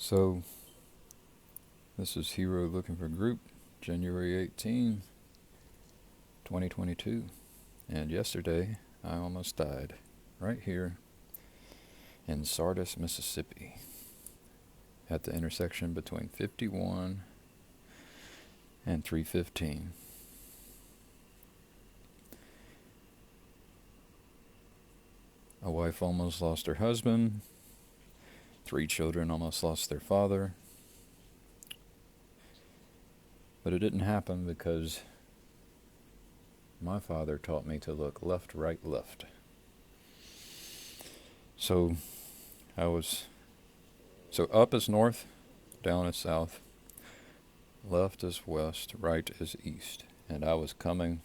So, this is Hero looking for group, January 18, 2022. And yesterday, I almost died. Right here in Sardis, Mississippi. At the intersection between 51 and 315. A wife almost lost her husband. 3 children almost lost their father. But it didn't happen because my father taught me to look left, right, left. So up is north, down is south, left is west, right is east. And I was coming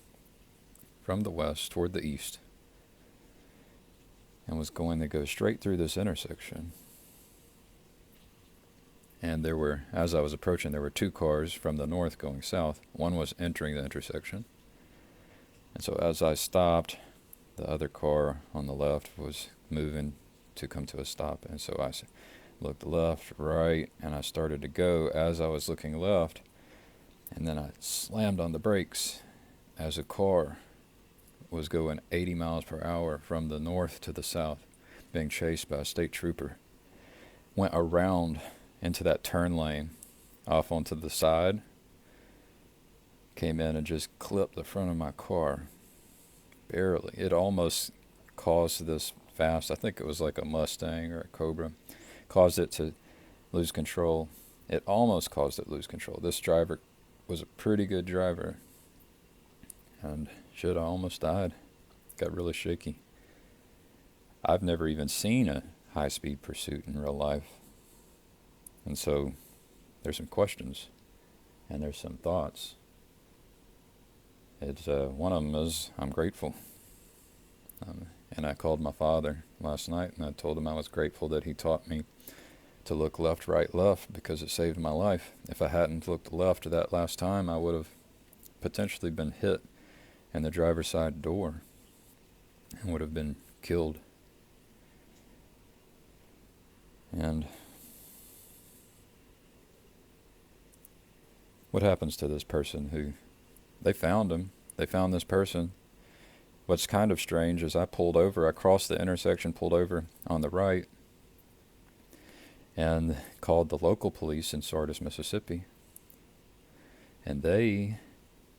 from the west toward the east and was going to go straight through this intersection. And as I was approaching, there were 2 cars from the north going south. One was entering the intersection. And so as I stopped, the other car on the left was moving to come to a stop. And so I looked left, right, and I started to go as I was looking left. And then I slammed on the brakes as a car was going 80 miles per hour from the north to the south, being chased by a state trooper. Went around into that turn lane, off onto the side, came in and just clipped the front of my car, barely. It almost caused this fast, I think it was like a Mustang or a Cobra, caused it to lose control. It almost caused it to lose control. This driver was a pretty good driver, and shit, I almost died. Got really shaky. I've never even seen a high-speed pursuit in real life. And so there's some questions and there's some thoughts. One of them is I'm grateful. And I called my father last night and I told him I was grateful that he taught me to look left, right, left because it saved my life. If I hadn't looked left that last time, I would have potentially been hit in the driver's side door and would have been killed. And what happens to this person who, they found him, they found this person. What's kind of strange is I crossed the intersection, pulled over on the right, and called the local police in Sardis, Mississippi. And they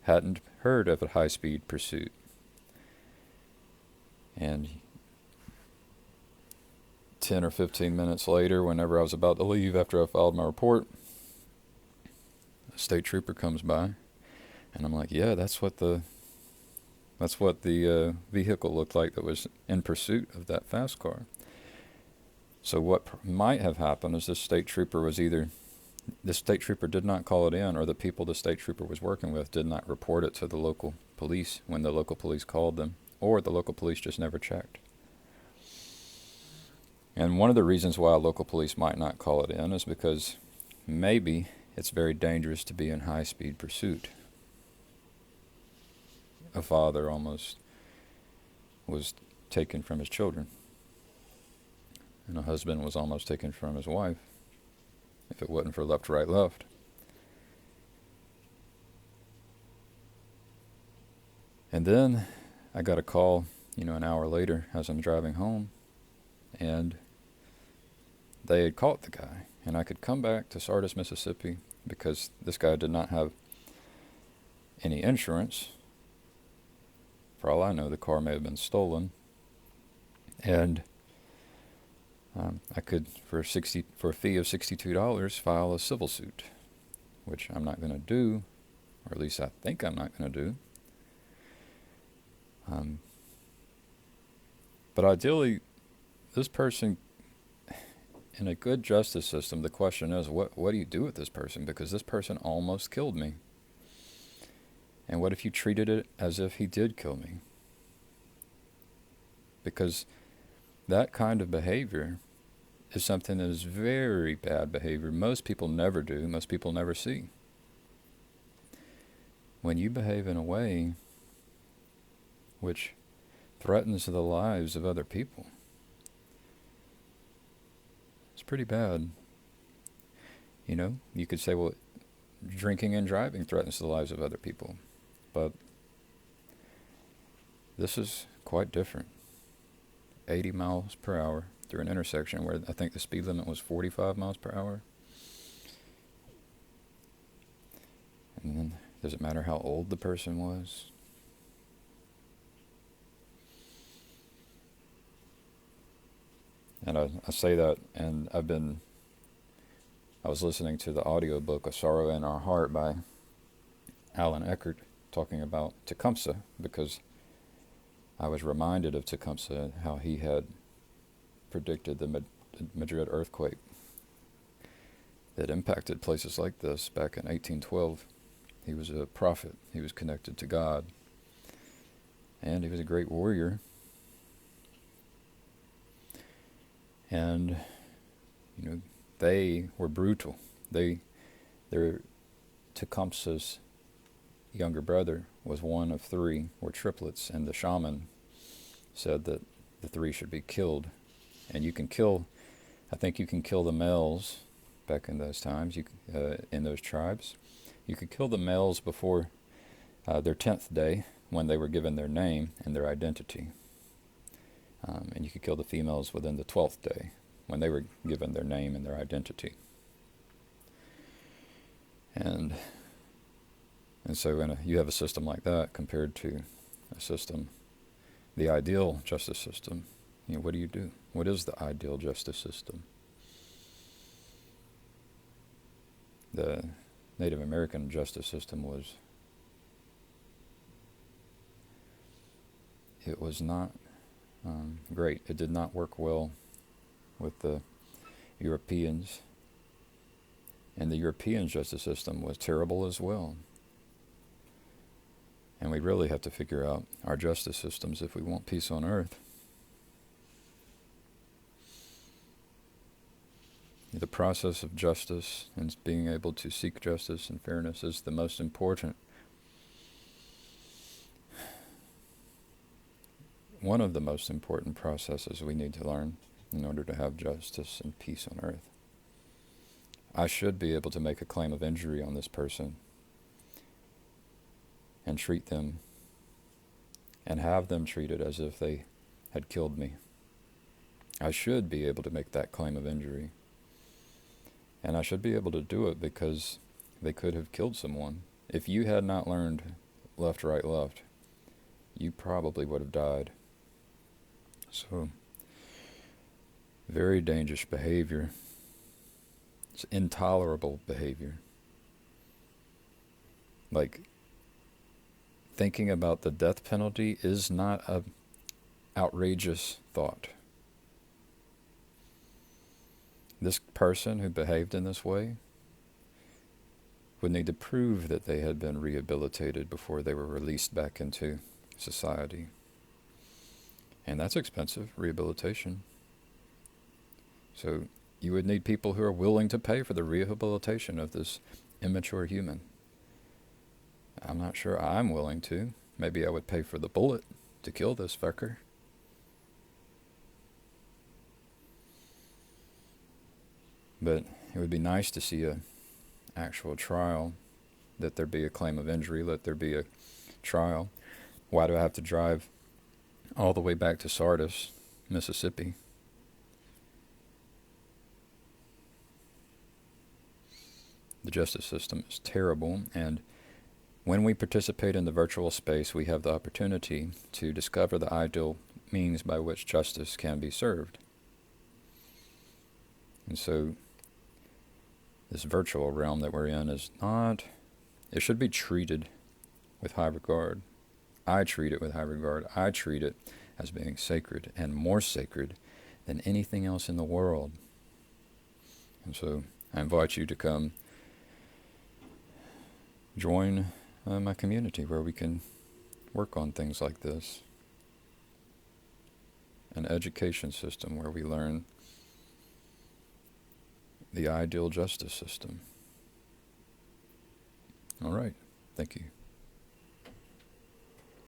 hadn't heard of a high-speed pursuit. And 10 or 15 minutes later, whenever I was about to leave after I filed my report, a state trooper comes by, and I'm like, yeah, that's what the vehicle looked like that was in pursuit of that fast car. So what might have happened is the state trooper did not call it in, or the people the state trooper was working with did not report it to the local police when the local police called them, or the local police just never checked. And one of the reasons why local police might not call it in is because maybe it's very dangerous to be in high-speed pursuit. A father almost was taken from his children, and a husband was almost taken from his wife, if it wasn't for left, right, left. And then I got a call, an hour later as I'm driving home, and they had caught the guy. And I could come back to Sardis, Mississippi, because this guy did not have any insurance. For all I know, the car may have been stolen. And I could, for a fee of $62, file a civil suit, which I'm not going to do, or at least I think I'm not going to do. But ideally, this person, in a good justice system, the question is, what do you do with this person? Because this person almost killed me. And what if you treated it as if he did kill me? Because that kind of behavior is something that is very bad behavior. Most people never do. Most people never see. When you behave in a way which threatens the lives of other people, it's pretty bad. You know, you could say, well, drinking and driving threatens the lives of other people. But this is quite different. 80 miles per hour through an intersection where I think the speed limit was 45 miles per hour. And then, does it matter how old the person was? And I say that, and I was listening to the audiobook A Sorrow in Our Heart by Alan Eckert, talking about Tecumseh, because I was reminded of Tecumseh, how he had predicted the Madrid earthquake that impacted places like this back in 1812. He was a prophet. He was connected to God. And he was a great warrior. And, you know, they were brutal. Tecumseh's younger brother was one of three, were triplets, and the shaman said that the three should be killed. And you can kill, I think you can kill the males back in those times, in those tribes. You could kill the males before their 10th day, when they were given their name and their identity. And you could kill the females within the 12th day, when they were given their name and their identity. And so you have a system like that compared to a system, the ideal justice system. You know, what do you do? What is the ideal justice system? The Native American justice system was not great. It did not work well with the Europeans. And the European justice system was terrible as well. And we really have to figure out our justice systems if we want peace on earth. The process of justice and being able to seek justice and fairness is the most important. One of the most important processes we need to learn in order to have justice and peace on earth. I should be able to make a claim of injury on this person and treat them and have them treated as if they had killed me. I should be able to make that claim of injury. And I should be able to do it because they could have killed someone. If you had not learned left, right, left, you probably would have died. So, very dangerous behavior. It's intolerable behavior. Like, thinking about the death penalty is not an outrageous thought. This person who behaved in this way would need to prove that they had been rehabilitated before they were released back into society. And that's expensive, rehabilitation. So you would need people who are willing to pay for the rehabilitation of this immature human. I'm not sure I'm willing to. Maybe I would pay for the bullet to kill this fucker. But it would be nice to see an actual trial, that there be a claim of injury, let there be a trial. Why do I have to drive all the way back to Sardis, Mississippi? The justice system is terrible, and when we participate in the virtual space, we have the opportunity to discover the ideal means by which justice can be served. And so, this virtual realm that we're in is not, it should be treated with high regard. I treat it with high regard. I treat it as being sacred, and more sacred than anything else in the world. And so, I invite you to come join my community where we can work on things like this. An education system where we learn the ideal justice system. All right. Thank you.